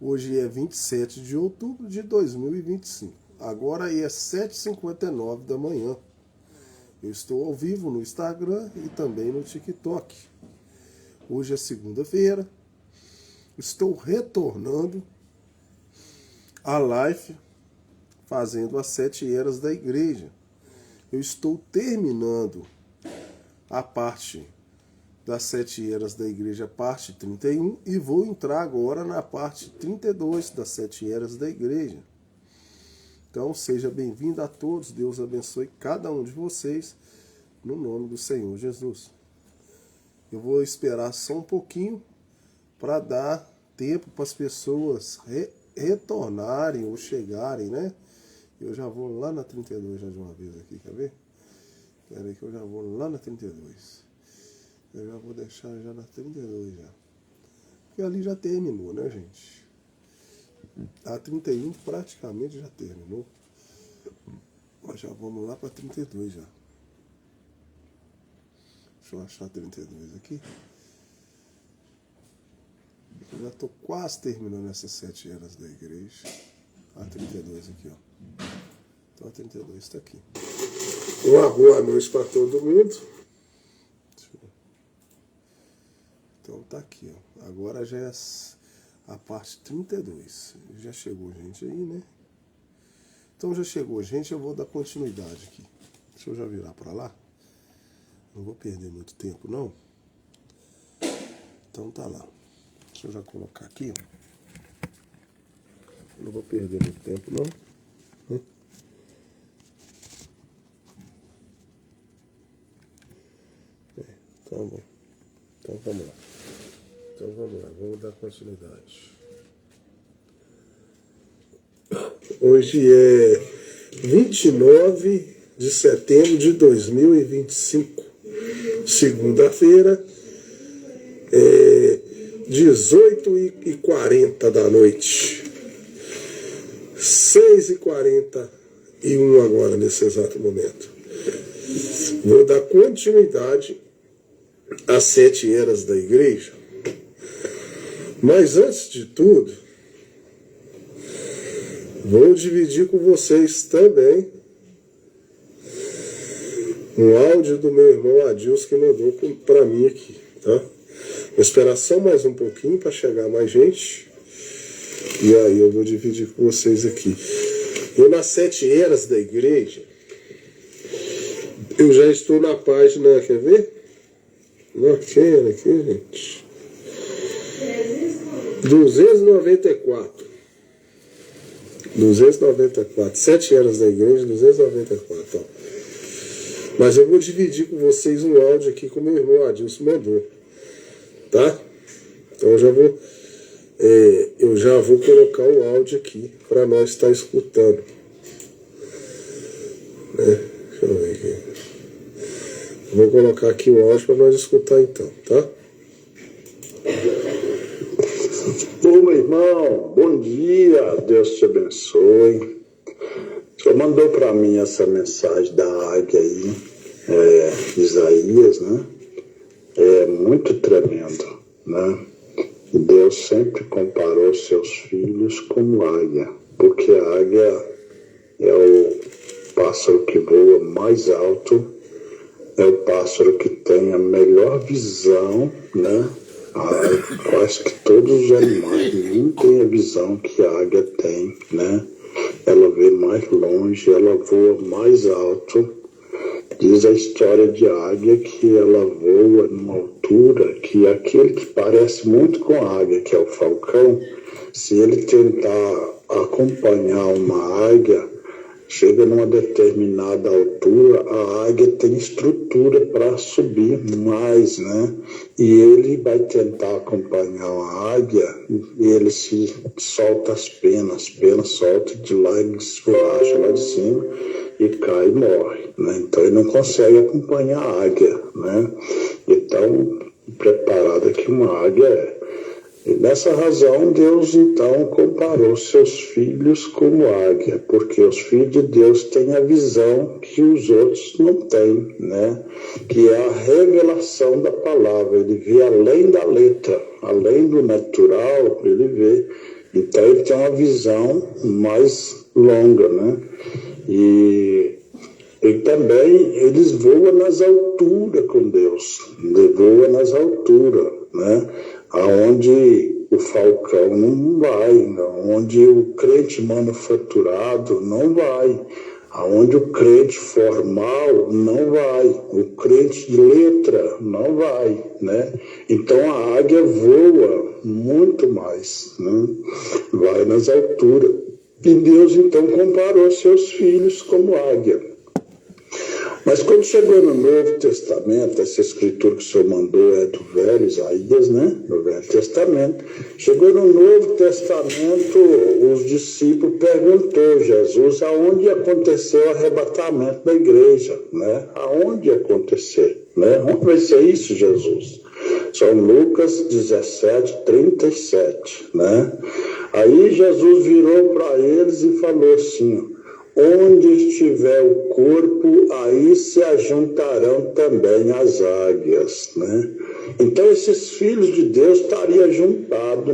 Hoje é 27 de outubro de 2025. Agora é 7h59 da manhã. Eu estou ao vivo no Instagram e também no TikTok. Hoje é segunda-feira. Estou retornando à live fazendo as 7 eras da igreja. Eu estou terminando a parte das 7 eras da igreja, parte 31, e vou entrar agora na parte 32 das 7 eras da igreja. Então, seja bem-vindo a todos, Deus abençoe cada um de vocês, no nome do Senhor Jesus. Eu vou esperar só um pouquinho para dar tempo para as pessoas retornarem ou chegarem, né? Eu já vou lá na 32 já de uma vez aqui, quer ver? Espera aí que eu já vou lá na 32. Eu já vou deixar já na 32 já. Porque ali já terminou, né, gente? A 31 praticamente já terminou. Mas já vamos lá para 32 já. Deixa eu achar a 32 aqui. Eu já estou quase terminando essas 7 eras da igreja. A 32 aqui, ó. Então a 32 está aqui. Uma boa noite para todo mundo. Então tá aqui, ó. Agora já é a parte 32. Já chegou gente aí, né? Então já chegou gente, eu vou dar continuidade aqui. Deixa eu já virar para lá. Não vou perder muito tempo, não. Então tá lá. Deixa eu já colocar aqui, ó. Não vou perder muito tempo, não. Tá bom. Então vamos lá. Vamos dar continuidade. Hoje é 29 de setembro de 2025, segunda-feira, 18h40 da noite. 6h41 agora, nesse exato momento. Vou dar continuidade às 7 eras da igreja. Mas antes de tudo, vou dividir com vocês também um áudio do meu irmão Adilson que mandou para mim aqui, tá? Vou esperar só mais um pouquinho para chegar mais gente. E aí eu vou dividir com vocês aqui. Eu nas 7 eras da igreja, eu já estou na página, quer ver? Bacana aqui, gente. 294. 7 eras da igreja, 294. Ó. Mas eu vou dividir com vocês um áudio aqui que o meu irmão Adilson mandou. Tá? Então eu já vou colocar o áudio aqui para nós estar escutando. Né? Deixa eu ver aqui. Vou colocar aqui o áudio para nós escutar então, tá? Ô meu irmão, bom dia, Deus te abençoe. O senhor mandou para mim essa mensagem da águia aí, Isaías, né? É muito tremendo, né? E Deus sempre comparou seus filhos com águia, porque a águia é o pássaro que voa mais alto, é o pássaro que tem a melhor visão, né? Quase que todos os animais não têm a visão que a águia tem, né? Ela vê mais longe, ela voa mais alto. Diz a história de águia que ela voa numa altura que aquele que parece muito com a águia, que é o falcão, se ele tentar acompanhar uma águia, chega numa determinada altura, a águia tem estrutura para subir mais, né? E ele vai tentar acompanhar a águia e ele se solta as penas solta de lá, ele escorracha lá de cima e cai e morre, né? Então ele não consegue acompanhar a águia, né? E tão preparada que uma águia é. E nessa razão, Deus então comparou seus filhos como águia, porque os filhos de Deus têm a visão que os outros não têm, né? Que é a revelação da palavra. Ele vê além da letra, além do natural, ele vê Então ele tem uma visão mais longa, né? E também eles voam nas alturas com Deus, voam nas alturas, né? Aonde o falcão não vai, onde o crente manufaturado não vai, aonde o crente formal não vai, o crente de letra não vai, né? Então a águia voa muito mais, né? Vai nas alturas. E Deus então comparou seus filhos como águia. Mas quando chegou no Novo Testamento, essa escritura que o senhor mandou é do Velho, Isaías, né? Do Velho Testamento. Chegou no Novo Testamento, os discípulos perguntou a Jesus aonde aconteceu o arrebatamento da igreja, né? Aonde ia acontecer, né? Onde vai ser isso, Jesus? São Lucas 17, 37, né? Aí Jesus virou para eles e falou assim: onde estiver o corpo, aí se ajuntarão também as águias, né? Então esses filhos de Deus estariam juntados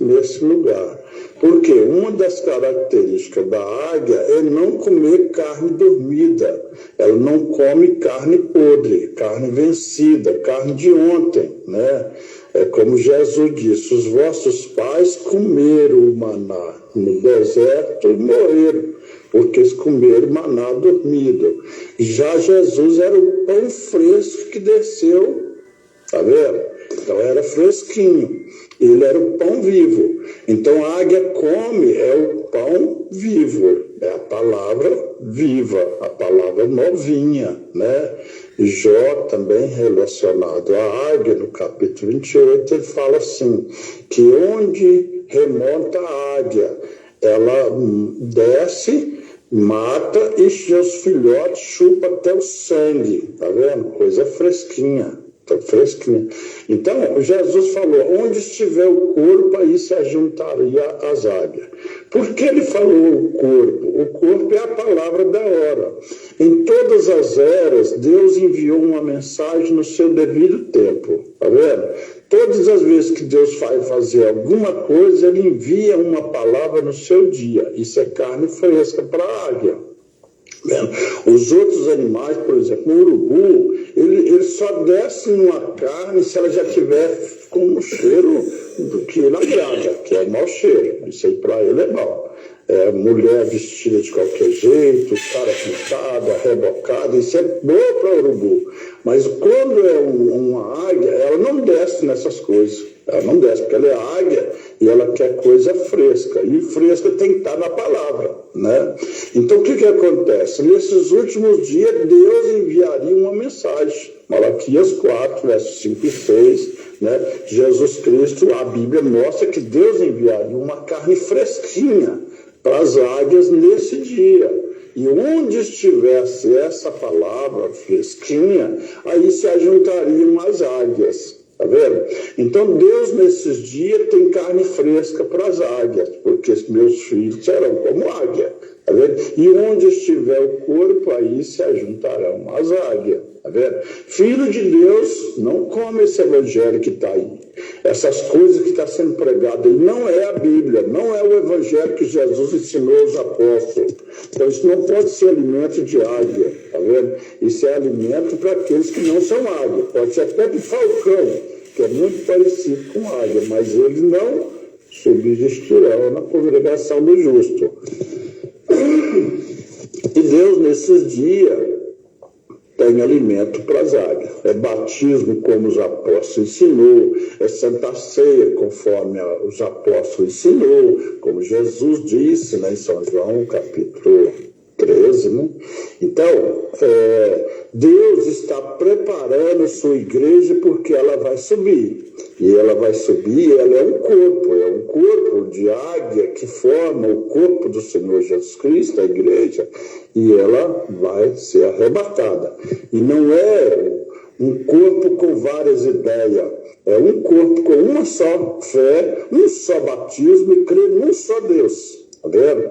nesse lugar. Porque uma das características da águia é não comer carne dormida. Ela não come carne podre, carne vencida, carne de ontem, né? É como Jesus disse: os vossos pais comeram o maná no deserto e morreram, porque eles comeram maná dormido. Já Jesus era o pão fresco que desceu, tá vendo? Então era fresquinho, ele era o pão vivo. Então a águia come, é o pão vivo, é a palavra viva, a palavra novinha, né? Jó também relacionado à águia, no capítulo 28, ele fala assim, que onde remonta a águia, ela desce, mata e seus filhotes chupa até o sangue, tá vendo? Coisa fresquinha, tá fresquinha. Então, Jesus falou, onde estiver o corpo, aí se ajuntaria as águias. Por que ele falou o corpo? O corpo é a palavra da hora. Em todas as eras, Deus enviou uma mensagem no seu devido tempo, tá vendo? Todas as vezes que Deus vai fazer alguma coisa, ele envia uma palavra no seu dia. Isso é carne fresca para a águia. Os outros animais, por exemplo, o urubu, ele só desce numa carne se ela já tiver com um cheiro que ele agrada, que é o mau cheiro. Isso aí para ele é mau. Mulher vestida de qualquer jeito, cara pintada, rebocada, isso é bom para o urubu. Mas quando é uma águia, ela não desce nessas coisas. Ela não desce, porque ela é águia e ela quer coisa fresca. E fresca tem que estar na palavra, né? Então, o que acontece? Nesses últimos dias, Deus enviaria uma mensagem. Malaquias 4, versos 5 e 6, né? Jesus Cristo, a Bíblia mostra que Deus enviaria uma carne fresquinha para as águias nesse dia. E onde estivesse essa palavra fresquinha, aí se ajuntariam as águias. Tá vendo? Então Deus nesses dias tem carne fresca para as águias, porque meus filhos serão como águia. Tá vendo? E onde estiver o corpo, aí se ajuntarão as águias. Tá vendo? Filho de Deus não come esse evangelho que está aí. Essas coisas que está sendo pregado aí não é a Bíblia, não é o evangelho que Jesus ensinou aos apóstolos. Então isso não pode ser alimento de águia, tá vendo? Isso é alimento para aqueles que não são águia. Pode ser até de falcão, que é muito parecido com águia, mas eles não subsistirão na congregação do justo. E Deus nesses dias tem alimento para as águias. É batismo, como os apóstolos ensinou, é Santa Ceia, conforme os apóstolos ensinou, como Jesus disse, né, em São João, capítulo 13, né? Então, Deus está preparando a sua igreja porque ela vai subir. E ela vai subir, ela é um corpo de águia que forma o corpo do Senhor Jesus Cristo, a igreja, e ela vai ser arrebatada. E não é um corpo com várias ideias, é um corpo com uma só fé, um só batismo e crer num só Deus. Tá vendo?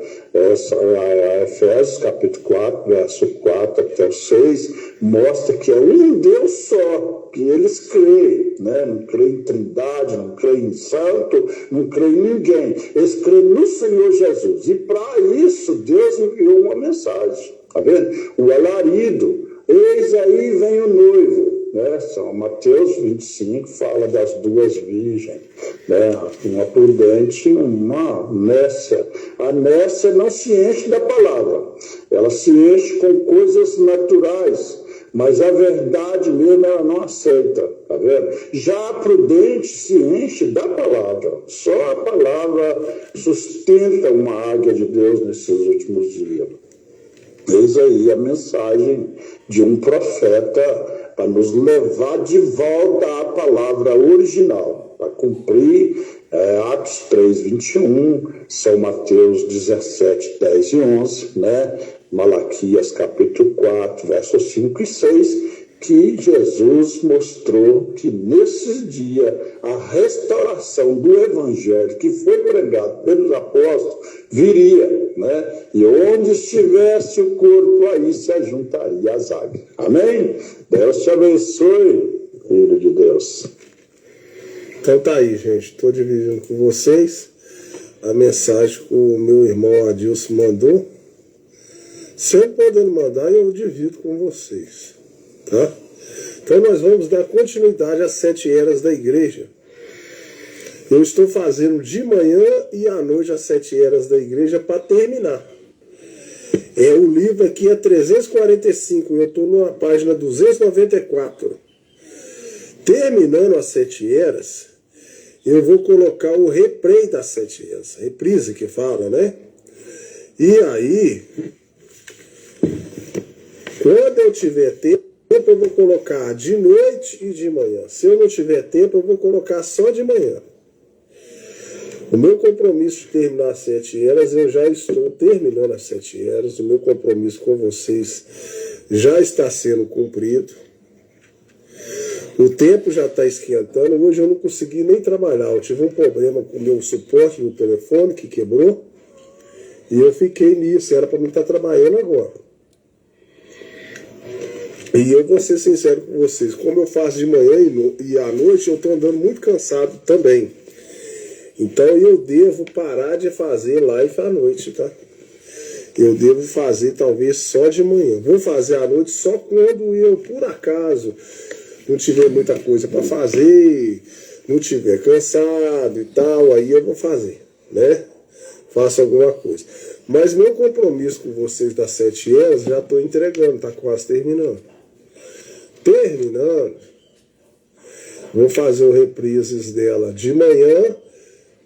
Efésios capítulo 4, verso 4 até o 6, mostra que é um Deus só, que eles creem, né? Não creem em trindade, não creem em santo, não creem em ninguém. Eles creem no Senhor Jesus. E para isso, Deus enviou uma mensagem. Tá vendo? O alarido, eis aí vem o noivo. Né? São Mateus 25 fala das duas virgens, né? Uma prudente e uma nécia. A nécia não se enche da palavra, ela se enche com coisas naturais, mas a verdade mesmo ela não aceita, tá vendo? Já a prudente se enche da palavra, só a palavra sustenta uma águia de Deus nesses últimos dias. Eis aí a mensagem de um profeta para nos levar de volta à palavra original, para cumprir Atos 3, 21, São Mateus 17, 10 e 11, né? Malaquias capítulo 4, versos 5 e 6, que Jesus mostrou que nesses dias a restauração do evangelho que foi pregado pelos apóstolos viria, né? E onde estivesse o corpo, aí se ajuntaria as águias. Amém? Deus te abençoe, filho de Deus. Então tá aí, gente. Estou dividindo com vocês a mensagem que o meu irmão Adilson mandou. Sempre podendo mandar, eu divido com vocês. Tá? Então nós vamos dar continuidade às 7 eras da igreja. Eu estou fazendo de manhã e à noite as 7 eras da igreja para terminar. O livro aqui é 345, eu estou na página 294. Terminando as 7 eras, eu vou colocar o replay das 7 eras, reprise que fala, né? E aí, quando eu tiver tempo, eu vou colocar de noite e de manhã. Se eu não tiver tempo, eu vou colocar só de manhã. O meu compromisso de terminar as 7 eras, eu já estou terminando as 7 eras. O meu compromisso com vocês já está sendo cumprido. O tempo já está esquentando. Hoje eu não consegui nem trabalhar. Eu tive um problema com o meu suporte do telefone que quebrou. E eu fiquei nisso. Era para mim estar trabalhando agora. E eu vou ser sincero com vocês. Como eu faço de manhã e à noite, eu estou andando muito cansado também. Então eu devo parar de fazer live à noite, tá? Eu devo fazer talvez só de manhã. Vou fazer à noite só quando eu, por acaso, não tiver muita coisa para fazer, não tiver cansado e tal, aí eu vou fazer, né? Faço alguma coisa. Mas meu compromisso com vocês das 7 eras já estou entregando, tá quase terminando. Terminando, vou fazer o reprises dela de manhã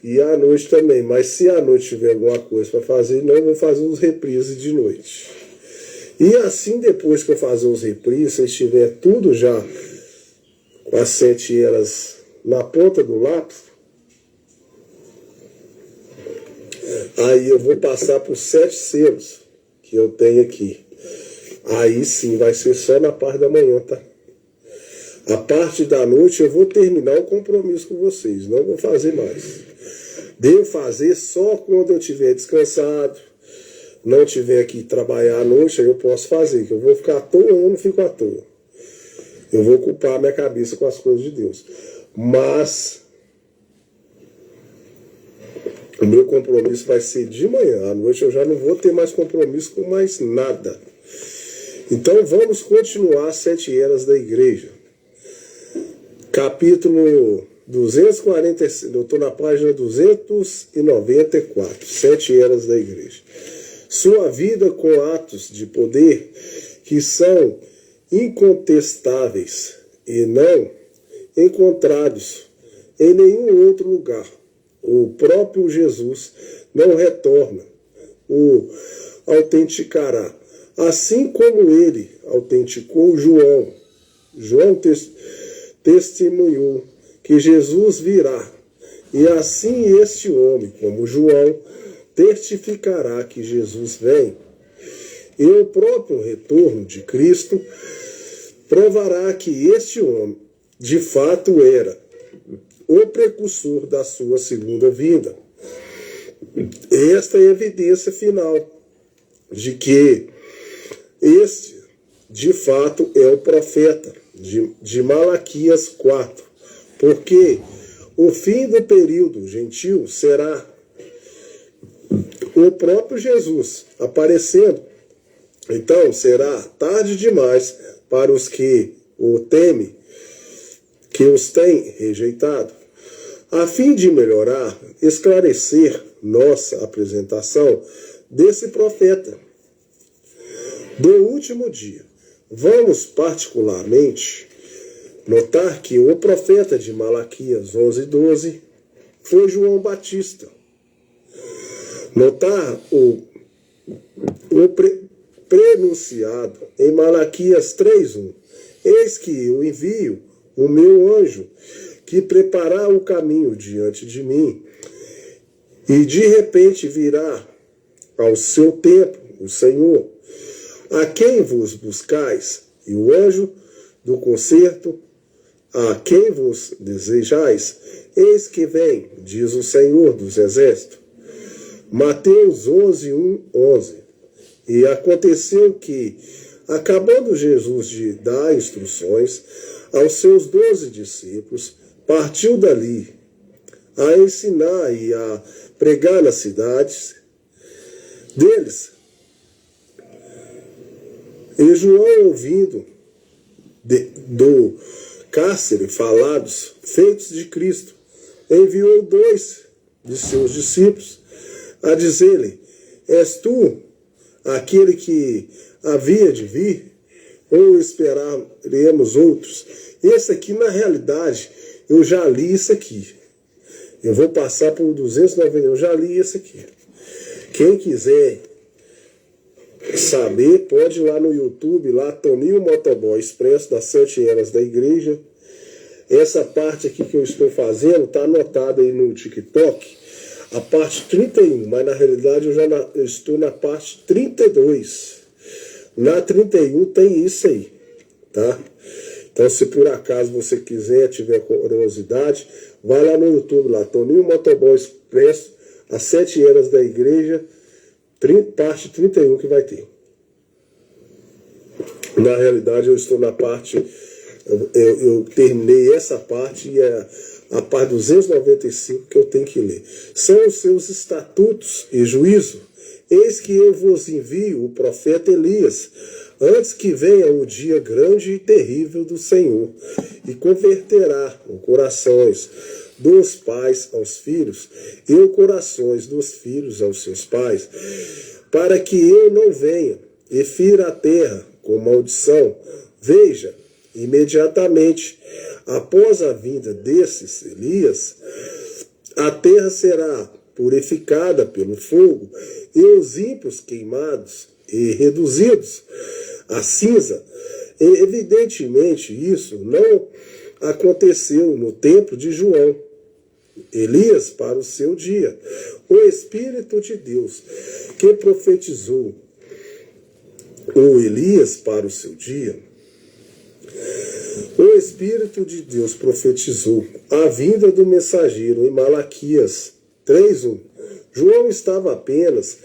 e à noite também, mas se à noite tiver alguma coisa para fazer, não vou fazer os reprises de noite. E assim, depois que eu fazer os reprises, se estiver tudo já com as 7 eras na ponta do lápis, aí eu vou passar por 7 selos que eu tenho aqui. Aí sim, vai ser só na parte da manhã, tá? A parte da noite eu vou terminar o compromisso com vocês, não vou fazer mais. Devo fazer só quando eu estiver descansado, não tiver que trabalhar à noite, aí eu posso fazer, que eu vou ficar à toa, eu não fico à toa. Eu vou ocupar a minha cabeça com as coisas de Deus. Mas o meu compromisso vai ser de manhã, à noite eu já não vou ter mais compromisso com mais nada. Então vamos continuar as 7 eras da igreja. Capítulo 245, eu estou na página 294, 7 eras da igreja. Sua vida com atos de poder que são incontestáveis e não encontrados em nenhum outro lugar. O próprio Jesus não retorna, o autenticará. Assim como ele autenticou João. João testemunhou que Jesus virá. E assim este homem, como João, testificará que Jesus vem. E o próprio retorno de Cristo provará que este homem, de fato, era o precursor da sua segunda vinda. Esta é a evidência final de que este, de fato, é o profeta de Malaquias 4, porque o fim do período gentil será o próprio Jesus aparecendo. Então será tarde demais para os que o temem, que os têm rejeitado. A fim de melhorar, esclarecer nossa apresentação desse profeta do último dia, vamos particularmente notar que o profeta de Malaquias 11:12 foi João Batista. Notar o prenunciado em Malaquias 3:1. Eis que eu envio o meu anjo, que preparará o caminho diante de mim, e de repente virá ao seu tempo o Senhor, a quem vos buscais, e o anjo do concerto, a quem vos desejais, eis que vem, diz o Senhor dos Exércitos. Mateus 11:11. E aconteceu que, acabando Jesus de dar instruções aos seus 12 discípulos, partiu dali a ensinar e a pregar nas cidades deles. E João, ouvindo do cárcere falados, feitos de Cristo, enviou 2 de seus discípulos a dizer-lhe: és tu aquele que havia de vir, ou esperaremos outros? Esse aqui, na realidade, eu já li isso aqui. Eu vou passar por 290, eu já li isso aqui. Quem quiser saber, pode ir lá no YouTube, lá, Toninho Motoboy Expresso, das 7 eras da igreja. Essa parte aqui que eu estou fazendo está anotada aí no TikTok, a parte 31, mas na realidade eu estou na parte 32. Na 31 tem isso aí, tá? Então, se por acaso você quiser, tiver curiosidade, vai lá no YouTube, lá, Toninho Motoboy Expresso, as 7 eras da igreja, parte 31 que vai ter. Na realidade, eu estou na parte, eu terminei essa parte e a parte 295 que eu tenho que ler. São os seus estatutos e juízo. Eis que eu vos envio o profeta Elias, antes que venha o dia grande e terrível do Senhor, e converterá os corações dos pais aos filhos, e os corações dos filhos aos seus pais, para que eu não venha e fira a terra com maldição. Veja, imediatamente após a vinda desses Elias, a terra será purificada pelo fogo, e os ímpios queimados e reduzidos a cinza. E, evidentemente, isso não aconteceu no tempo de João. Elias, para o seu dia, o Espírito de Deus que profetizou o Elias para o seu dia, o Espírito de Deus profetizou a vinda do mensageiro em Malaquias 3:1. João estava apenas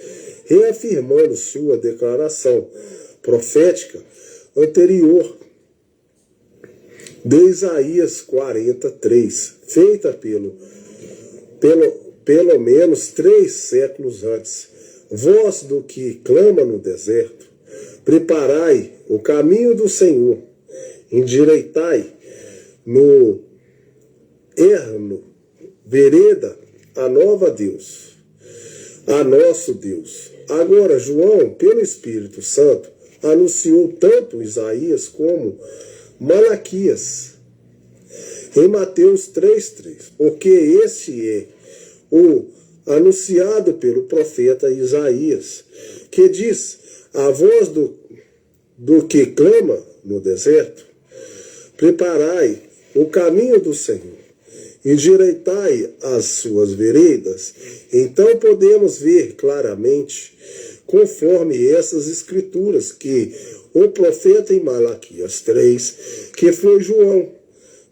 reafirmando sua declaração profética anterior de Isaías 43, feita pelo menos 3 séculos antes. Voz do que clama no deserto, preparai o caminho do Senhor, endireitai no ermo vereda a nova Deus, a nosso Deus. Agora, João, pelo Espírito Santo, anunciou tanto Isaías como Malaquias em Mateus 3:3, porque este é o anunciado pelo profeta Isaías, que diz: a voz do que clama no deserto, preparai o caminho do Senhor, endireitai as suas veredas. Então podemos ver claramente, conforme essas escrituras, que o profeta em Malaquias 3, que foi João,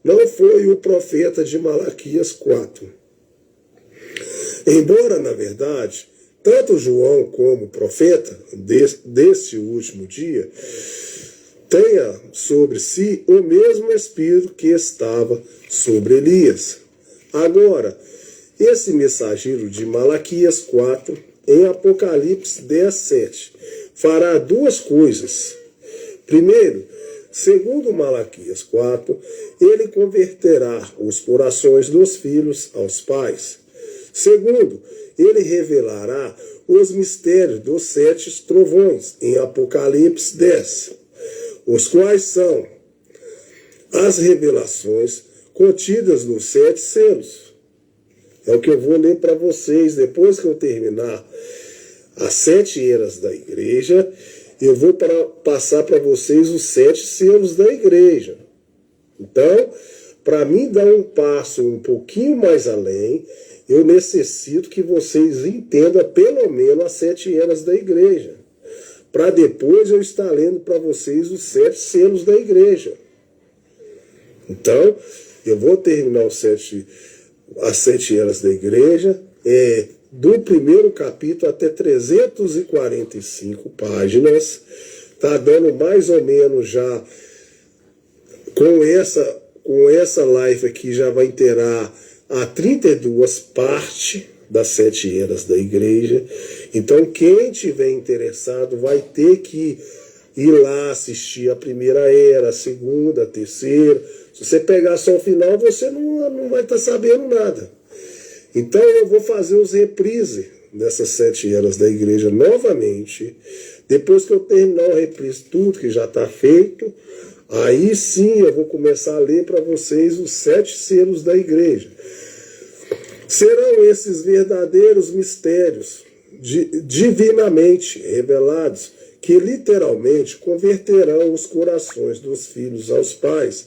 não foi o profeta de Malaquias 4. Embora, na verdade, tanto João como o profeta deste último dia tenha sobre si o mesmo Espírito que estava sobre Elias. Agora, esse mensageiro de Malaquias 4, em Apocalipse 10, 7, fará duas coisas. Primeiro, segundo Malaquias 4, ele converterá os corações dos filhos aos pais. Segundo, ele revelará os mistérios dos 7 trovões, em Apocalipse 10, os quais são as revelações contidas nos 7 selos. É o que eu vou ler para vocês depois que eu terminar as 7 eras da igreja. Eu vou passar para vocês os 7 selos da igreja. Então, para mim dar um passo um pouquinho mais além, eu necessito que vocês entendam pelo menos as 7 eras da igreja, para depois eu estar lendo para vocês os 7 selos da igreja. Então, eu vou terminar as 7 eras da igreja, do primeiro capítulo até 345 páginas. Está dando mais ou menos já, com essa live aqui, já vai inteirar a 32 partes das 7 eras da igreja. Então, quem tiver interessado vai ter que ir lá assistir a primeira era, a segunda, a terceira. Se você pegar só o final, você não vai estar sabendo nada. Então, eu vou fazer os reprises dessas 7 eras da igreja novamente. Depois que eu terminar o reprise, tudo que já está feito, aí sim eu vou começar a ler para vocês os 7 selos da igreja. Serão esses verdadeiros mistérios divinamente revelados que literalmente converterão os corações dos filhos aos pais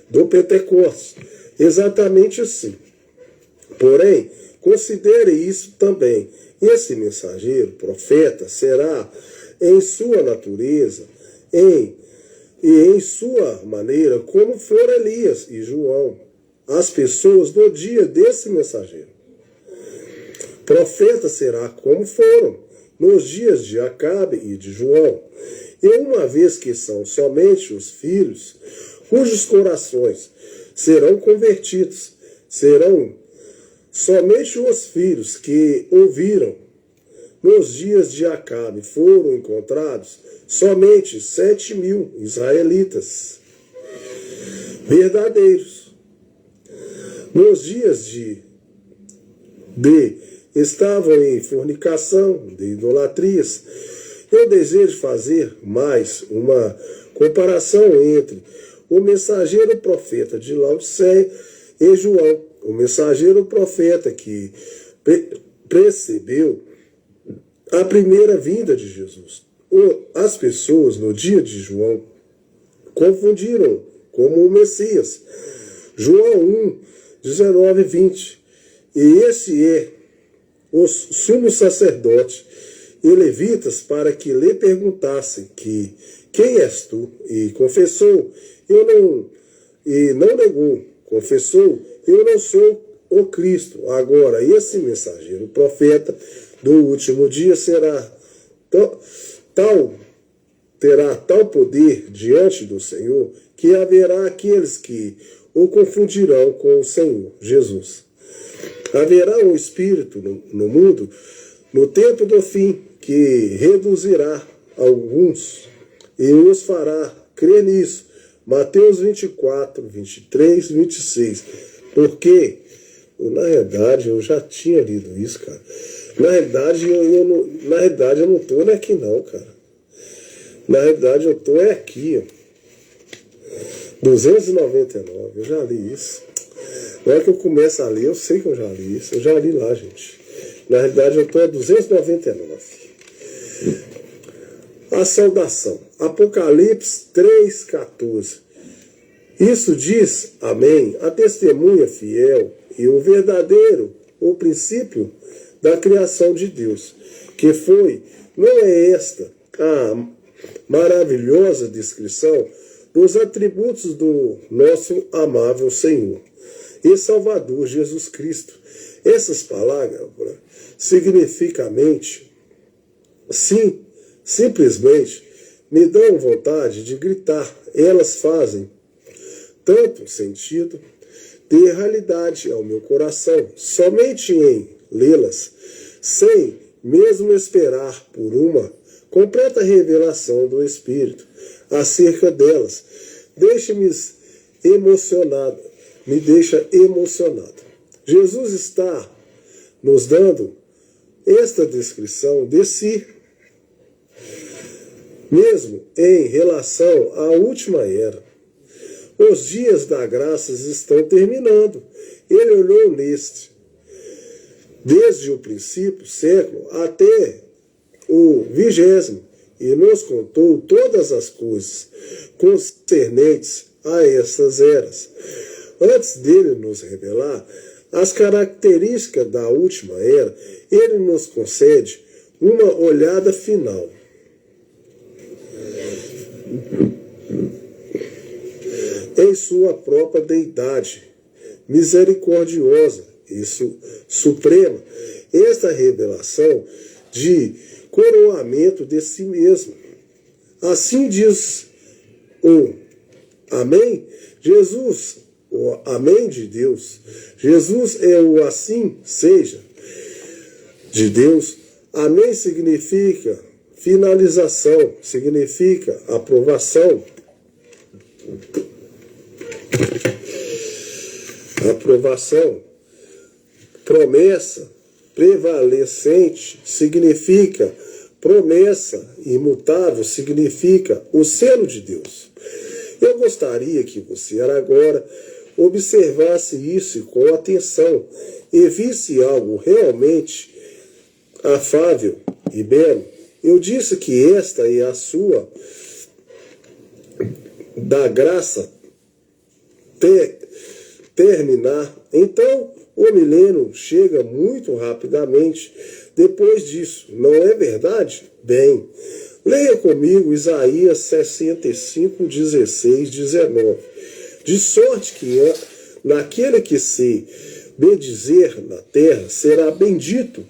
do Pentecostes. Exatamente assim. Porém, considere isso também. Esse mensageiro, profeta, será em sua natureza e em sua maneira como for Elias e João, as pessoas no dia desse mensageiro. Profeta será como foram nos dias de Acabe e de João. E uma vez que são somente os filhos, cujos corações serão convertidos, serão somente os filhos que ouviram nos dias de Acabe foram encontrados somente 7.000 israelitas verdadeiros. Nos dias de estavam em fornicação, de idolatrias. Eu desejo fazer mais uma comparação entre o mensageiro profeta de Laodiceia e João, o mensageiro profeta que precedeu a primeira vinda de Jesus. As pessoas no dia de João confundiram como o Messias. João 1, 19 e 20. E esse é os sumos sacerdotes e levitas para que lhe perguntassem quem és tu? E confessou, e não negou, confessou, eu não sou o Cristo. Agora, esse mensageiro, profeta do último dia, terá tal poder diante do Senhor que haverá aqueles que o confundirão com o Senhor Jesus. Haverá um espírito no mundo, no tempo do fim, que reduzirá alguns e os fará crer nisso. Mateus 24, 23, 26. Porque, na realidade, eu já tinha lido isso, cara. Na realidade, eu não estou aqui não, cara. Na realidade, eu estou aqui, ó. 299, eu já li isso. Na hora que eu começo a ler, eu sei que eu já li isso. Eu já li lá, gente. Na realidade, eu estou a 299. A saudação. Apocalipse 3,14. Isso diz, amém, a testemunha fiel e o verdadeiro, o princípio da criação de Deus, que foi, não é esta a maravilhosa descrição dos atributos do nosso amável Senhor e Salvador Jesus Cristo. Essas palavras simplesmente me dão vontade de gritar. Elas fazem tanto sentido ter realidade ao meu coração, somente em lê-las, sem mesmo esperar por uma completa revelação do Espírito acerca delas. Me deixa emocionado. Jesus está nos dando esta descrição de si, mesmo em relação à última era. Os dias da graça estão terminando. Ele olhou desde o princípio século até o 20º, e nos contou todas as coisas concernentes a estas eras. Antes dele nos revelar as características da última era, ele nos concede uma olhada final. Em sua própria deidade misericordiosa e suprema, esta revelação de coroamento de si mesmo. Assim diz o Amém. Jesus, o Amém de Deus. Jesus é o assim seja de Deus. Amém significa finalização, significa aprovação. Aprovação. Promessa prevalecente significa promessa, imutável significa o selo de Deus. Eu gostaria que você agora observasse isso com atenção e visse algo realmente afável e belo. Eu disse que esta é a sua da graça terminar. Então, o milênio chega muito rapidamente depois disso. Não é verdade? Bem, leia comigo Isaías 65, 16, 19. De sorte que naquele que se bendizer na terra será bendito,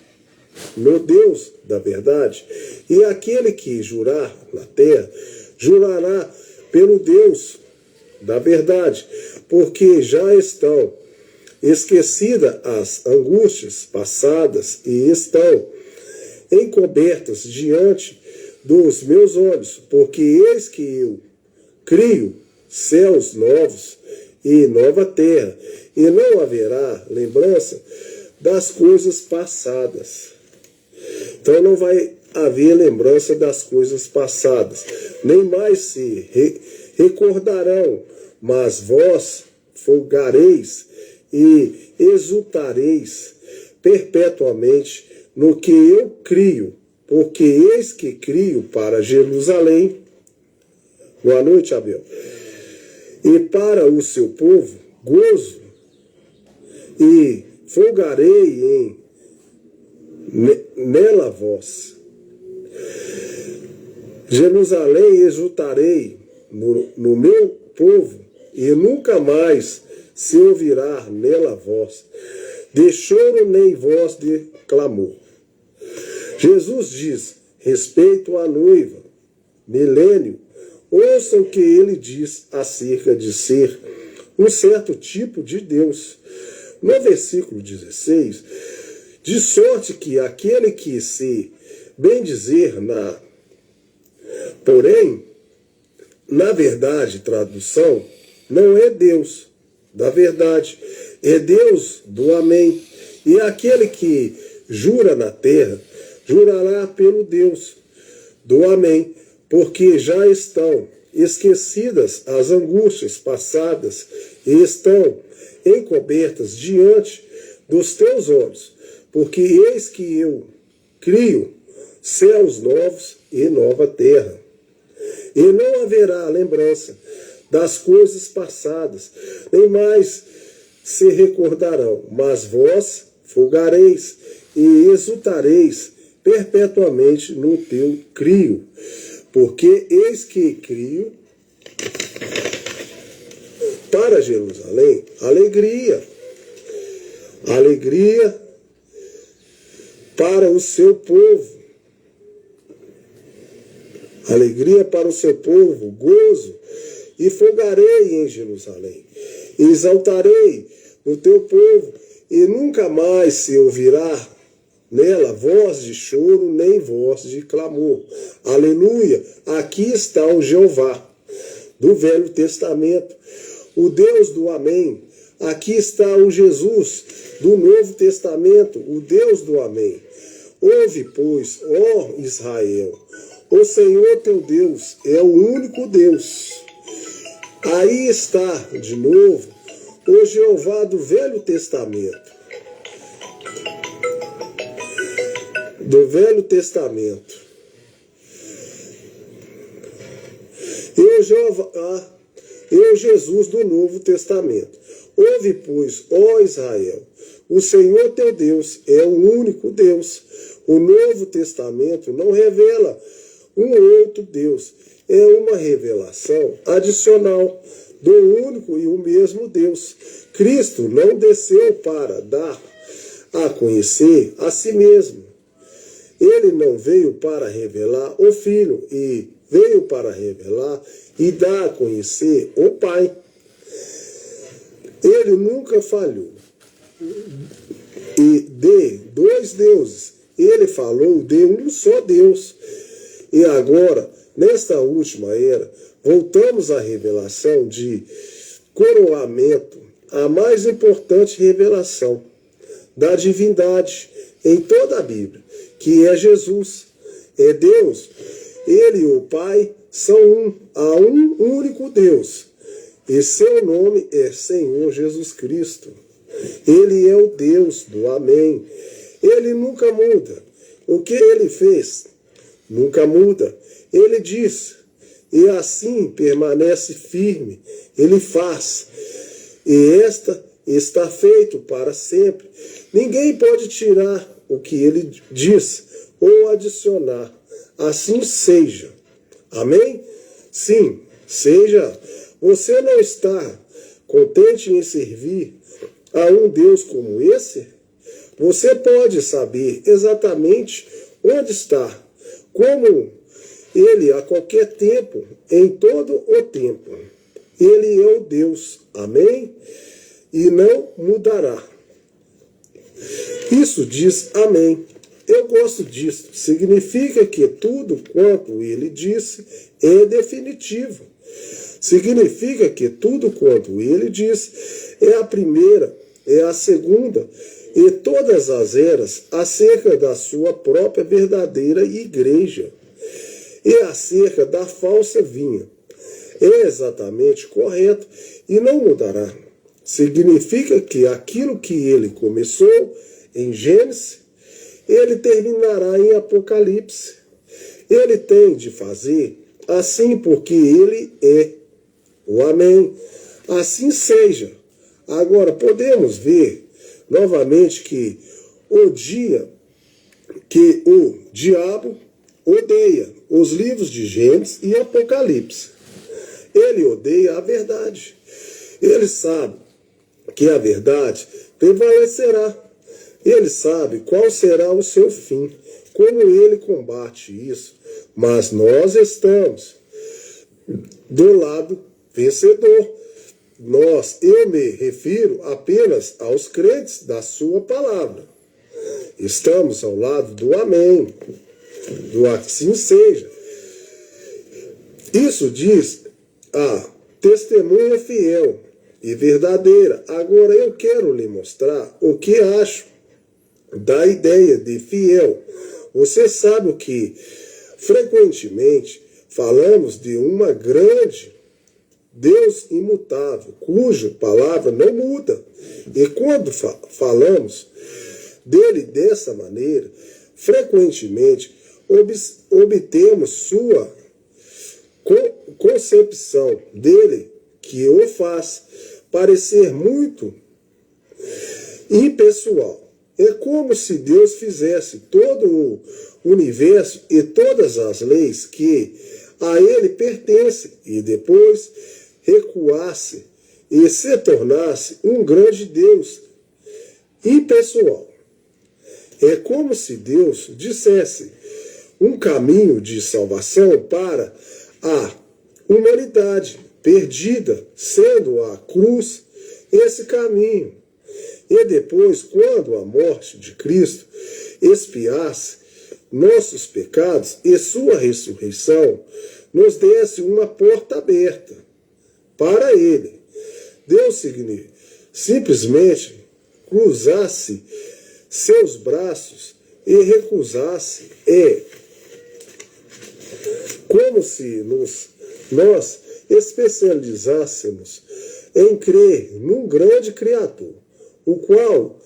meu Deus da verdade, e aquele que jurar na terra jurará pelo Deus da verdade, porque já estão esquecidas as angústias passadas e estão encobertas diante dos meus olhos, porque eis que eu crio céus novos e nova terra, e não haverá lembrança das coisas passadas. Então não vai haver lembrança das coisas passadas, nem mais se recordarão, mas vós folgareis e exultareis perpetuamente no que eu crio, porque eis que crio para Jerusalém. Boa noite, Abel. E para o seu povo gozo, e folgarei nela vós. Jerusalém exultarei no meu povo, e nunca mais se ouvirá nela voz de choro nem voz de clamor. Jesus diz respeito à noiva, milênio. Ouçam o que ele diz acerca de ser um certo tipo de Deus. No versículo 16, de sorte que aquele que se bendizer porém, na verdade, tradução, não é Deus da verdade, é Deus do Amém. E aquele que jura na terra, jurará pelo Deus do Amém, porque já estão esquecidas as angústias passadas e estão encobertas diante dos teus olhos, porque eis que eu crio céus novos e nova terra, e não haverá lembrança das coisas passadas, nem mais se recordarão, mas vós folgareis e exultareis perpetuamente no teu crio, porque eis que crio para Jerusalém alegria para o seu povo. Alegria para o seu povo, gozo, e folgarei em Jerusalém. E exaltarei no teu povo, e nunca mais se ouvirá nela voz de choro, nem voz de clamor. Aleluia! Aqui está o Jeová do Velho Testamento, o Deus do Amém. Aqui está o Jesus do Novo Testamento, o Deus do Amém. Ouve, pois, ó Israel, o Senhor teu Deus é o único Deus. Aí está, de novo, o Jeová do Velho Testamento. Do Velho Testamento. Eu, Jesus do Novo Testamento. Ouve, pois, ó Israel, o Senhor teu Deus é o único Deus. O Novo Testamento não revela um outro Deus. É uma revelação adicional do único e o mesmo Deus. Cristo não desceu para dar a conhecer a si mesmo. Ele não veio para revelar o Filho, e veio para revelar e dar a conhecer o Pai. Ele nunca falhou. E de dois deuses, ele falou de um só Deus. E agora, nesta última era, voltamos à revelação de coroamento, a mais importante revelação da divindade em toda a Bíblia, que é Jesus. É Deus. Ele e o Pai são há um único Deus. E seu nome é Senhor Jesus Cristo. Ele é o Deus do Amém. Ele nunca muda. O que ele fez nunca muda. Ele diz, e assim permanece firme. Ele faz. E esta está feito para sempre. Ninguém pode tirar o que ele diz ou adicionar. Assim seja. Amém? Sim, seja. Você não está contente em servir a um Deus como esse? Você pode saber exatamente onde está, como ele a qualquer tempo, em todo o tempo. Ele é o Deus. Amém? E não mudará. Isso diz amém. Eu gosto disso. Significa que tudo quanto ele disse é definitivo. Significa que tudo quanto ele disse é a primeira, é a segunda e todas as eras acerca da sua própria verdadeira igreja e acerca da falsa vinha. É exatamente correto e não mudará. Significa que aquilo que ele começou em Gênesis, ele terminará em Apocalipse. Ele tem de fazer assim porque ele é o Amém. Assim seja. Agora, podemos ver novamente que o diabo odeia os livros de Gênesis e Apocalipse. Ele odeia a verdade. Ele sabe que a verdade prevalecerá. Ele sabe qual será o seu fim, como ele combate isso. Mas nós estamos do lado vencedor. Eu me refiro apenas aos crentes da sua palavra. Estamos ao lado do Amém, do assim seja. Isso diz a testemunha fiel e verdadeira. Agora eu quero lhe mostrar o que acho da ideia de fiel. Você sabe o que frequentemente falamos de uma grande Deus imutável, cuja palavra não muda. E quando falamos dele dessa maneira, frequentemente obtemos sua concepção dele, que o faz parecer muito impessoal. É como se Deus fizesse todo o universo e todas as leis que a ele pertencem e depois recuasse e se tornasse um grande Deus impessoal. É como se Deus dissesse um caminho de salvação para a humanidade perdida, sendo a cruz esse caminho. E depois, quando a morte de Cristo expiasse nossos pecados e sua ressurreição, nos desse uma porta aberta para Ele. Deus simplesmente cruzasse seus braços e recusasse. É como se nós especializássemos em crer num grande Criador, o qual,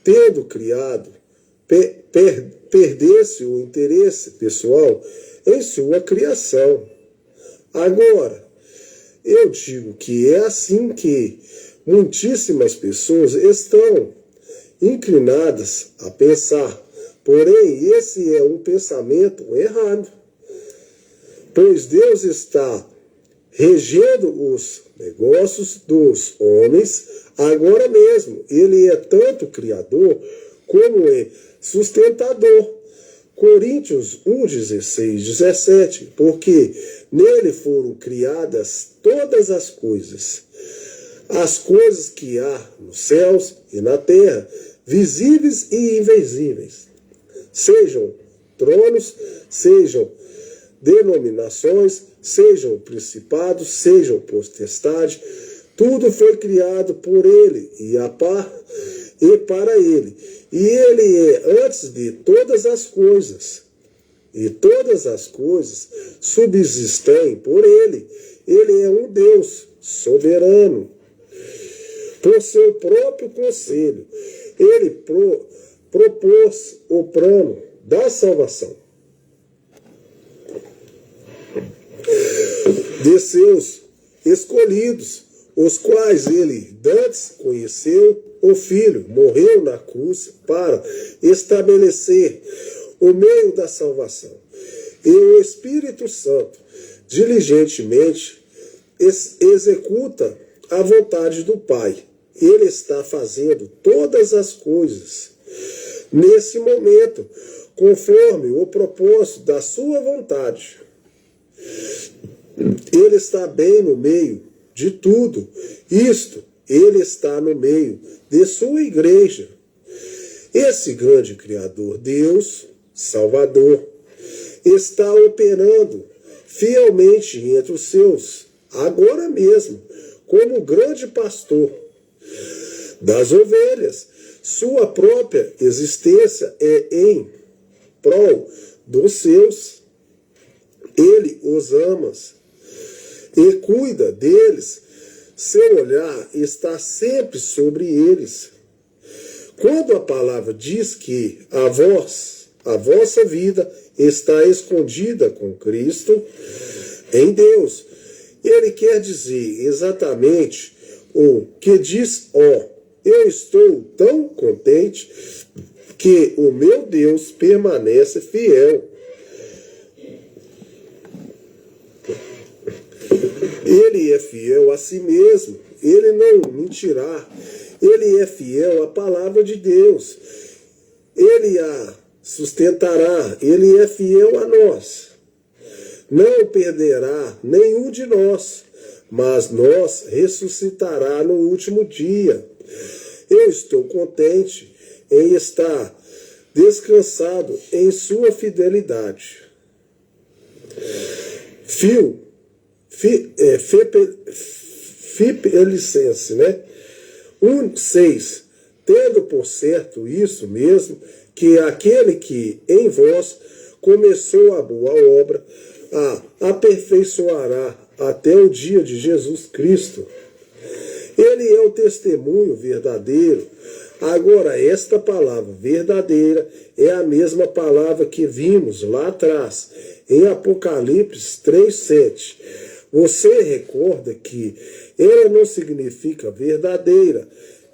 tendo criado, perdesse o interesse pessoal em sua criação. Agora, eu digo que é assim que muitíssimas pessoas estão inclinadas a pensar. Porém, esse é um pensamento errado, pois Deus está regendo os negócios dos homens agora mesmo. Ele é tanto criador como é sustentador. Coríntios 1, 16, 17, porque nele foram criadas todas as coisas que há nos céus e na terra, visíveis e invisíveis, sejam tronos, sejam denominações, sejam principados, sejam potestade, tudo foi criado por ele e para ele. E ele é antes de todas as coisas. E todas as coisas subsistem por ele. Ele é um Deus soberano. Por seu próprio conselho, ele propôs o plano da salvação de seus escolhidos, os quais ele dantes conheceu. O Filho morreu na cruz para estabelecer o meio da salvação. E o Espírito Santo diligentemente executa a vontade do Pai. Ele está fazendo todas as coisas nesse momento, conforme o propósito da sua vontade. Ele está bem no meio de tudo isto. Ele está no meio de sua igreja. Esse grande Criador, Deus, Salvador, está operando fielmente entre os seus, agora mesmo, como grande pastor das ovelhas. Sua própria existência é em prol dos seus. Ele os ama e cuida deles. Seu olhar está sempre sobre eles. Quando a palavra diz que a vossa vida está escondida com Cristo em Deus, ele quer dizer exatamente o que diz: eu estou tão contente que o meu Deus permanece fiel. Ele é fiel a si mesmo, ele não mentirá, ele é fiel à palavra de Deus, ele a sustentará, ele é fiel a nós. Não perderá nenhum de nós, mas nós ressuscitará no último dia. Eu estou contente em estar descansado em sua fidelidade. Filipenses, né? 1:6. Tendo por certo isso mesmo, que aquele que em vós começou a boa obra, a aperfeiçoará até o dia de Jesus Cristo. Ele é o testemunho verdadeiro. Agora, esta palavra verdadeira é a mesma palavra que vimos lá atrás, em Apocalipse 3:7. Você recorda que ela não significa verdadeira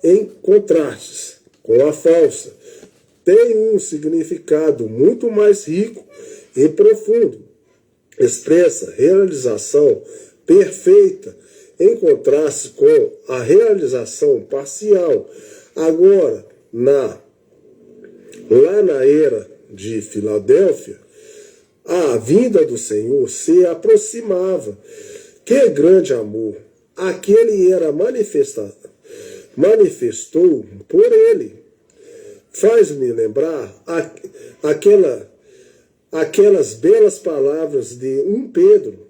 em contrastes com a falsa. Tem um significado muito mais rico e profundo. Expressa realização perfeita em contraste com a realização parcial. Agora, na lá na era de Filadélfia, a vinda do Senhor se aproximava. Que grande amor aquele era manifestou por ele. Faz-me lembrar aquelas belas palavras de 1 Pedro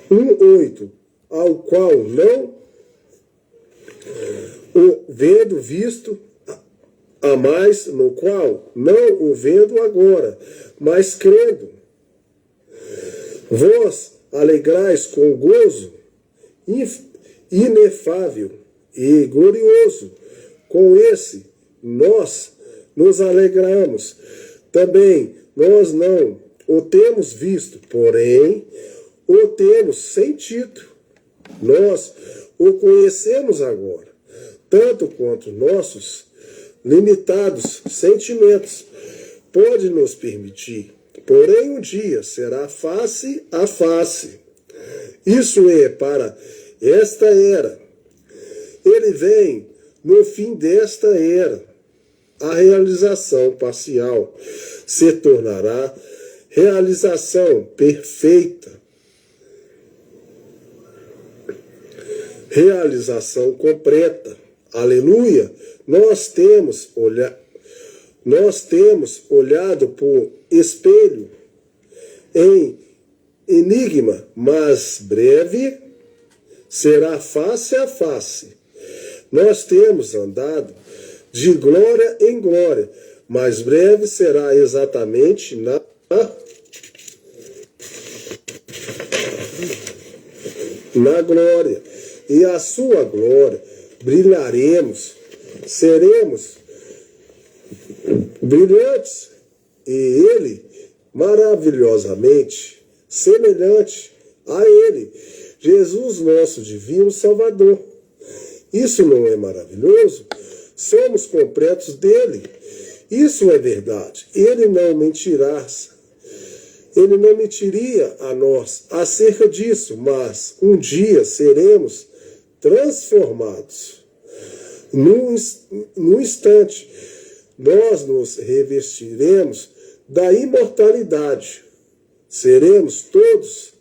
1:8, ao qual não o vendo visto a mais, no qual não o vendo agora, mas crendo. Vós alegrais com gozo inefável e glorioso. Com esse nós nos alegramos. Também nós não o temos visto, porém o temos sentido. Nós o conhecemos agora, tanto quanto nossos limitados sentimentos pode nos permitir. Porém, um dia será face a face. Isso é para esta era. Ele vem no fim desta era. A realização parcial se tornará realização perfeita. Realização completa. Aleluia! Nós temos olhado por espelho em enigma, mas breve será face a face. Nós temos andado de glória em glória, mas breve será exatamente na glória. E a sua glória brilharemos, seremos brilhantes, e ele maravilhosamente semelhante a ele, Jesus, nosso divino Salvador. Isso não é maravilhoso? Somos completos dele. Isso é verdade. Ele não mentirá. Ele não mentiria a nós acerca disso, mas um dia seremos transformados. Num instante, nós nos revestiremos da imortalidade. Seremos todos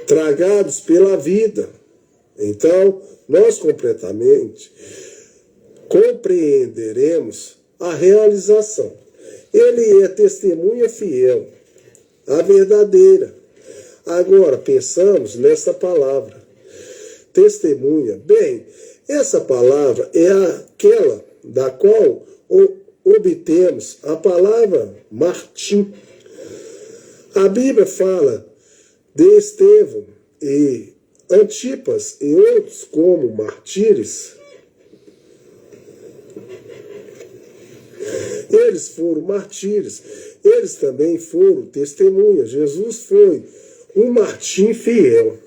tragados pela vida. Então, nós completamente compreenderemos a realização. Ele é testemunha fiel, a verdadeira. Agora, pensamos nessa palavra, testemunha. Bem, essa palavra é aquela da qual obtemos a palavra Martim. A Bíblia fala de Estevão e Antipas e outros como mártires. Eles foram mártires, eles também foram testemunhas. Jesus foi um martim fiel.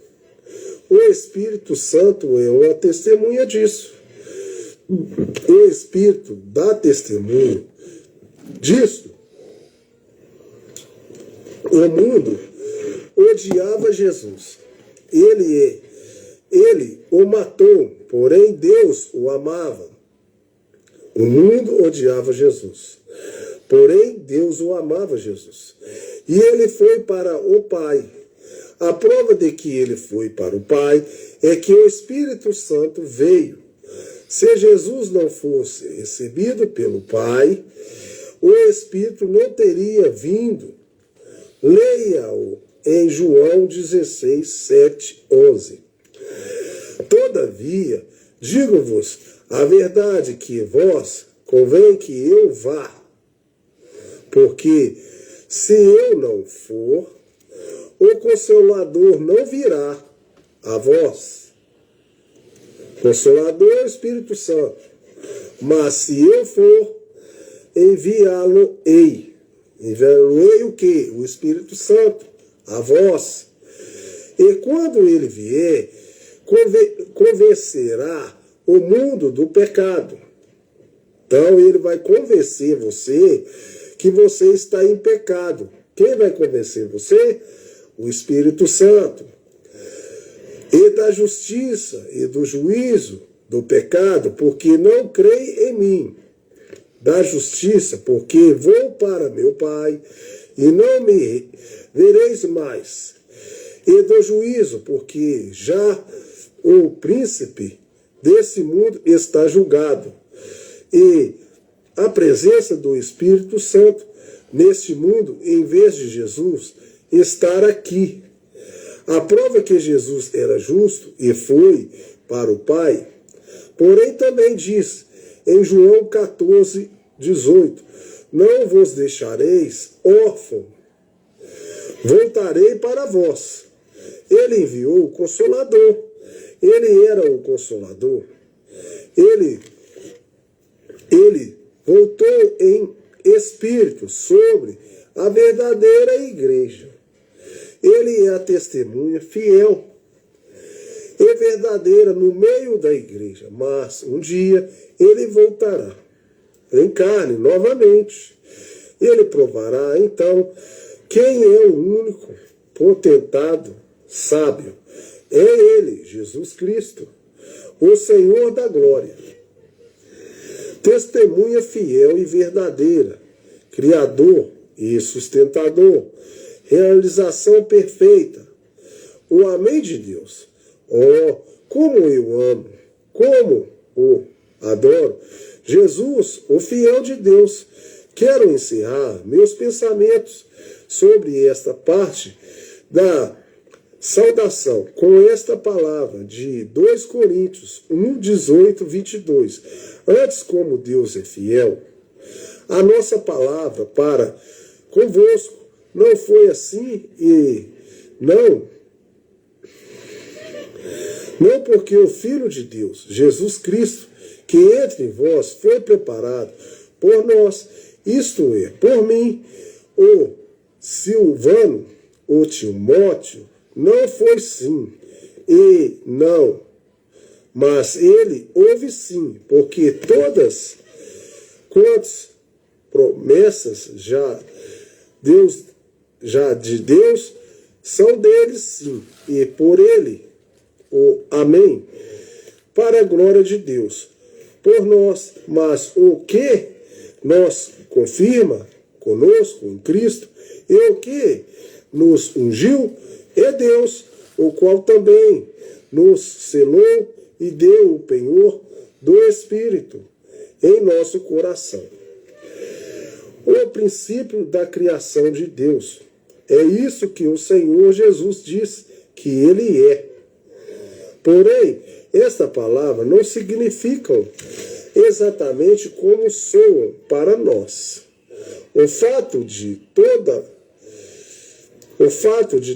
O Espírito Santo é uma testemunha disso. O Espírito dá testemunho disso. O mundo odiava Jesus. Ele o matou, porém Deus o amava. O mundo odiava Jesus, porém Deus o amava Jesus. E ele foi para o Pai. A prova de que ele foi para o Pai é que o Espírito Santo veio. Se Jesus não fosse recebido pelo Pai, o Espírito não teria vindo. Leia-o em João 16, 7, 11. Todavia, digo-vos a verdade, que vós convém que eu vá, porque se eu não for, o Consolador não virá a vós. Consolador é o Espírito Santo. Mas se eu for, enviá-lo-ei. Enviá-lo-ei o quê? O Espírito Santo a vós. E quando ele vier, convencerá o mundo do pecado. Então ele vai convencer você que você está em pecado. Quem vai convencer você? O Espírito Santo. E da justiça e do juízo do pecado, porque não creem em mim. da justiça, porque vou para meu Pai, e não me vereis mais. E do juízo, porque já o príncipe desse mundo está julgado. E a presença do Espírito Santo neste mundo, em vez de Jesus estar aqui. A prova que Jesus era justo e foi para o Pai, porém também diz em João 14, 18, não vos deixareis órfãos, voltarei para vós. Ele enviou o Consolador, ele era o Consolador, ele voltou em Espírito sobre a verdadeira igreja. Ele é a testemunha fiel e verdadeira no meio da igreja, mas um dia ele voltará em carne novamente. Ele provará então quem é o único potentado sábio. É ele, Jesus Cristo, o Senhor da glória. Testemunha fiel e verdadeira, Criador e sustentador, realização perfeita, o Amém de Deus. Oh, como eu amo, como o adoro. Jesus, o fiel de Deus. Quero encerrar meus pensamentos sobre esta parte da saudação com esta palavra de 2 Coríntios 1, 18, 22. Antes, como Deus é fiel, a nossa palavra para convosco não foi assim e não porque o Filho de Deus, Jesus Cristo, que entre vós foi preparado por nós, isto é, por mim, o Silvano, o Timóteo, não foi sim e não, mas ele houve sim, porque todas quantas promessas já de Deus são deles sim, e por ele o Amém, para a glória de Deus, por nós, mas o que nos confirma conosco em Cristo, e o que nos ungiu é Deus, o qual também nos selou e deu o penhor do Espírito em nosso coração. O princípio da criação de Deus. É isso que o Senhor Jesus diz que ele é. Porém, esta palavra não significa exatamente como soam para nós. O fato de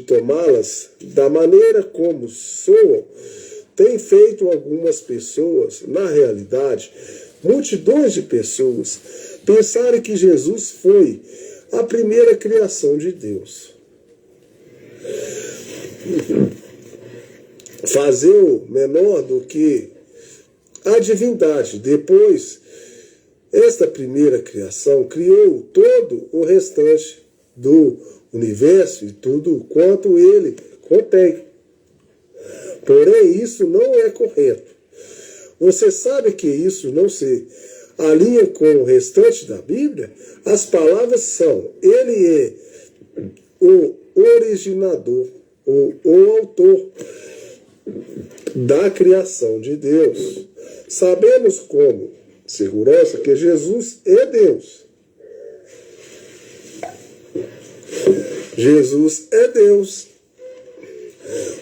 tomá-las da maneira como soam tem feito algumas pessoas, na realidade, multidões de pessoas, pensarem que Jesus foi a primeira criação de Deus. Fazer-o menor do que a divindade. Depois, esta primeira criação criou todo o restante do universo e tudo quanto ele contém. Porém, isso não é correto. Você sabe que isso não se alinha com o restante da Bíblia? As palavras são: ele é o originador, o autor da criação de Deus. Sabemos como segurança que Jesus é Deus. Jesus é Deus.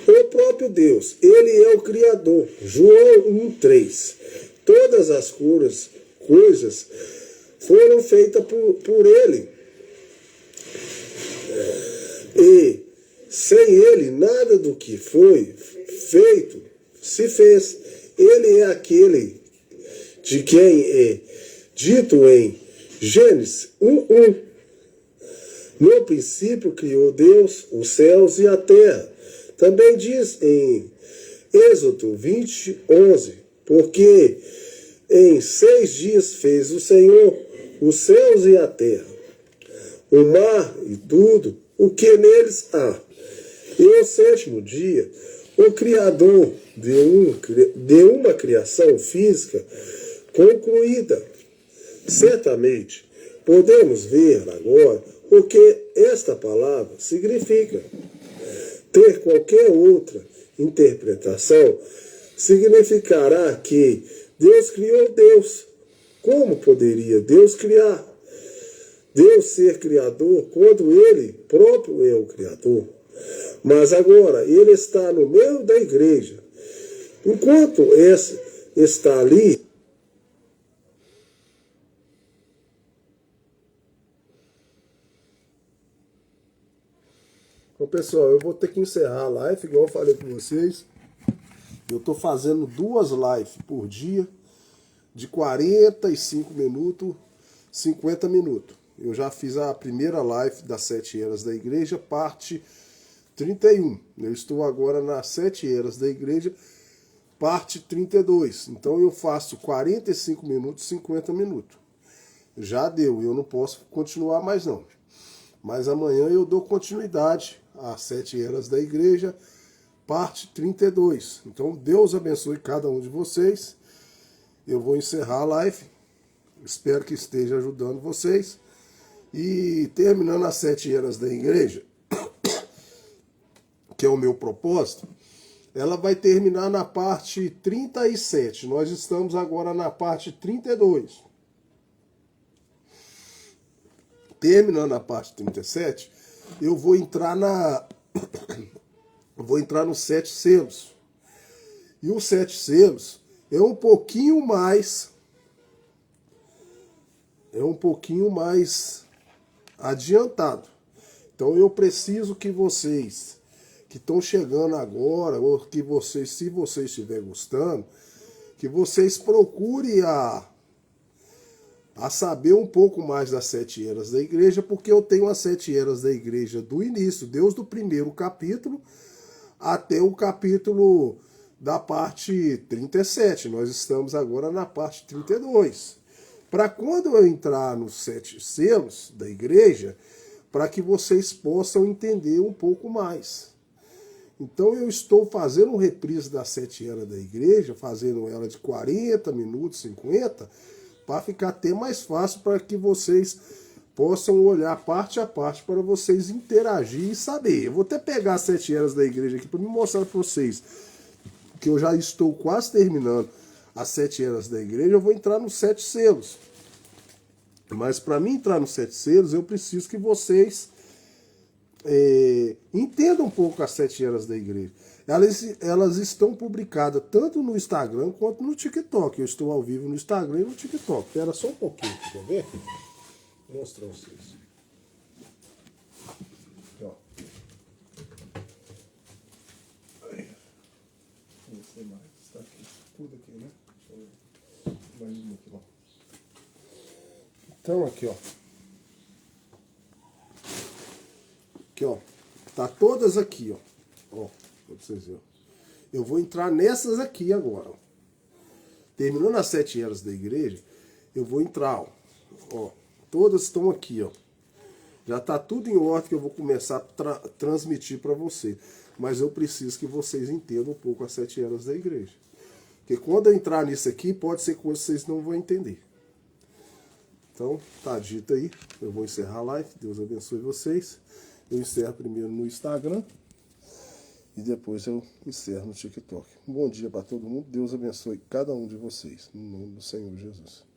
O próprio Deus, ele é o Criador. João 1,3. Todas as coisas foram feitas por ele. E sem ele, nada do que foi feito se fez. Ele é aquele de quem é dito em Gênesis 1:1. No princípio criou Deus os céus e a terra. Também diz em Êxodo 20:11, porque em 6 dias fez o Senhor os céus e a terra, o mar e tudo o que neles há. E ao 7º dia, o Criador deu uma criação física concluída. certamente podemos ver agora o que esta palavra significa. Ter qualquer outra interpretação significará que Deus criou Deus. Como poderia Deus criar? Deus ser criador quando Ele próprio é o Criador. Mas agora, Ele está no meio da igreja. Enquanto esse está ali, bom, pessoal, eu vou ter que encerrar a live, igual eu falei com vocês. Eu estou fazendo 2 lives por dia, de 45 minutos, 50 minutos. Eu já fiz a primeira live das 7 eras da igreja, parte 31. Eu estou agora nas 7 eras da igreja, parte 32. Então eu faço 45 minutos, 50 minutos. Já deu, eu não posso continuar mais não. Mas amanhã eu dou continuidade às 7 eras da igreja, parte 32. Então Deus abençoe cada um de vocês. Eu vou encerrar a live. Espero que esteja ajudando vocês. E terminando as 7 eras da igreja, que é o meu propósito, ela vai terminar na parte 37. Nós estamos agora na parte 32. Terminando a parte 37, eu vou entrar nos 7 selos. E os 7 selos é um pouquinho mais adiantado. Então eu preciso que vocês que estão chegando agora, ou que vocês, se vocês estiverem gostando, que vocês procurem a saber um pouco mais das 7 eras da igreja, porque eu tenho as 7 eras da igreja do início, desde o primeiro capítulo até o capítulo da parte 37. Nós estamos agora na parte 32. Para quando eu entrar nos 7 selos da igreja, para que vocês possam entender um pouco mais. Então eu estou fazendo um reprise das 7 eras da igreja, fazendo ela de 40 minutos, 50, para ficar até mais fácil para que vocês possam olhar parte a parte para vocês interagir e saber. Eu vou até pegar as 7 eras da igreja aqui para me mostrar para vocês que eu já estou quase terminando as 7 eras da igreja. Eu vou entrar nos 7 selos. Mas para mim entrar nos 7 selos, eu preciso que vocês entendam um pouco as 7 eras da igreja. Elas estão publicadas tanto no Instagram quanto no TikTok. Eu estou ao vivo no Instagram e no TikTok. Espera só um pouquinho, quer ver? Vou mostrar pra vocês. Aqui, ó. Não sei mais, está aqui. Tudo aqui, né? Deixa eu ver. Mais um aqui, ó. Então, aqui, ó. Aqui, ó. Tá todas aqui, ó. Ó, pra vocês verem. Eu vou entrar nessas aqui agora, ó. Terminando as 7 eras da igreja, eu vou entrar, ó. Todas estão aqui, ó. Já tá tudo em ordem que eu vou começar a transmitir para vocês. Mas eu preciso que vocês entendam um pouco as 7 eras da igreja. Porque quando eu entrar nisso aqui, pode ser coisa que vocês não vão entender. Então, tá dito aí. Eu vou encerrar a live. Deus abençoe vocês. Eu encerro primeiro no Instagram. E depois eu encerro no TikTok. Um bom dia para todo mundo. Deus abençoe cada um de vocês. No nome do Senhor Jesus.